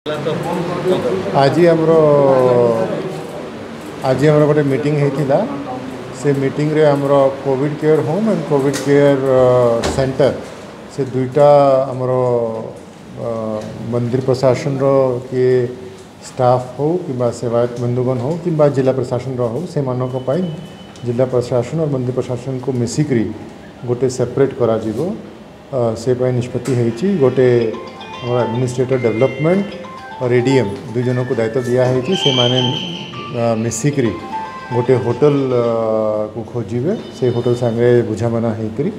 आज हमरो गोटे मीटिंग होता से मीटिंग रे हमरो Covid care home and covid care centre से दुईटा हमरो मंदिर प्रशासन रो के स्टाफ हो कि सेवायत बंधुगण हो कि जिला प्रशासन रो हो से मानक पाई जिला प्रशासन और मंदिर प्रशासन को मिसिक्री गोटे सेपरेट करा जीवो से पाई निष्पत्ति होईची गोटे एडमिनिस्ट्रेटर डेवलपमेंट और एडीएम दुई जन को दायित्व दिया है से माने मिसिक्री गोटे होटल को खोजे से होटल सांगे बुझामना होकर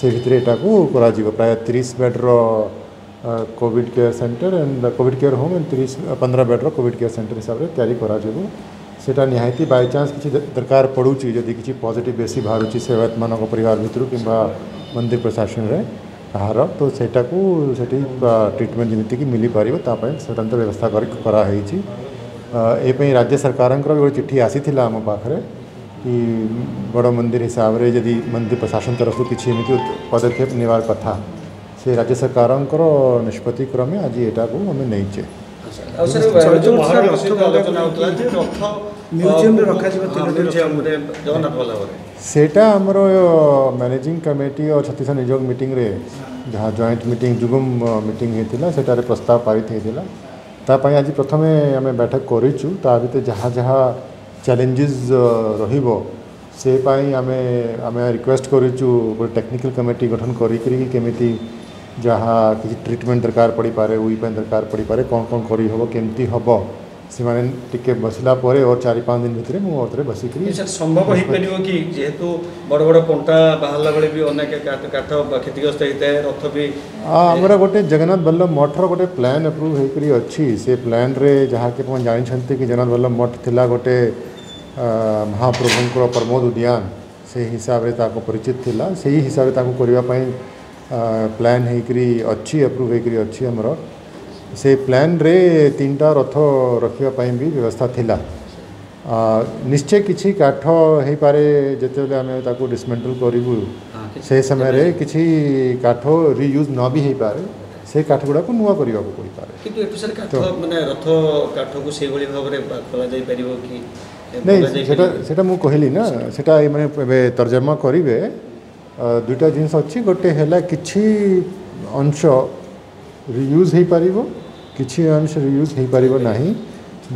से भितर एटा को करा जीवो प्राय 30 बेड रो covid care centre and covid care home and 15 bed रो कोविड केयर सेंटर हिसाब से तैयारी करा जीवो सेटा निहायती बाय चांस किसी दरकार पड़ुची जदि किसी पॉजिटिव बेसी बाहरुची सेवायत मानक परिवार भितर कि मंदिर प्रशासन रे कहार तो सेटा को सेठी ट्रीटमेंट जमीती कि मिली पार स्वतंत्र व्यवस्था कर राज्य सरकार गोटे चिट्ठी आसी आम पाखे कि बड़ मंदिर हिसाब से जदि मंदिर प्रशासन तरफ किसी एमती पदक्षेप नेवार कथा से राज्य सरकार निष्पत्ति क्रमे आज यहाँ को आम नहींचे सेटा आमर मैनेजिंग कमेटी और छत्तीसगढ़ नियोग मीटिंग रे जहाँ जॉइंट मीटिंग जुगुम मीटिंग होता सेटारे प्रस्ताव पारित होता तापाई आज प्रथम आम बैठक करूँ ता भीतर जहाँ जहाँ चैलेंजेस रहिबो से पाई आमे रिक्वेस्ट करूँ टेक्निकल कमेटी गठन करी जहाँ किसी ट्रीटमेंट दरकार पड़ी पारे उई दरकार पड़ी पारे कौन कौन करी हबो केमती हबो से माने टिके बसला परे और 4-5 दिन भितर मुझे बसिकी संभव हो पारिबो कि जेहेतु बड़ बड़ कंटा बाहरला बेले भी अनेक काठ क्षतिग्रस्त होता है रथ भी आमर गोटे जगन्नाथ वल्लभ मठर गोटे प्लान अप्रूव होकर अच्छी से प्लान रे जहाँ कि जानी कि जगन्नाथ वल्लभ मठ थिला गोटे महाप्रभुंकर प्रमोद उद्यान से हिसाब से परिचित थिला से ही हिसाब से करने प्लान होकर अच्छी अप्रूव होकर अच्छी आमर से प्लान रे 3टा रथ रखापी भी व्यवस्था थिला निश्चय किसी काठ हो पारे जिते आम डिसमेंटल करूँ से समय रे किसी काठ रियूज न भी हो पारे से काठ गुड़ा को नुआ करने को पड़ पारे नहीं मु कहली ना सेटा माने तर्जमा करेंगे दुईटा जिनस अच्छी गोटे है किसी अंश रियूज हो पार किसी अंश रियूज हो पार ना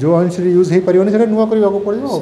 जो अंश रियूज हो पार नुआ करने को पड़ो।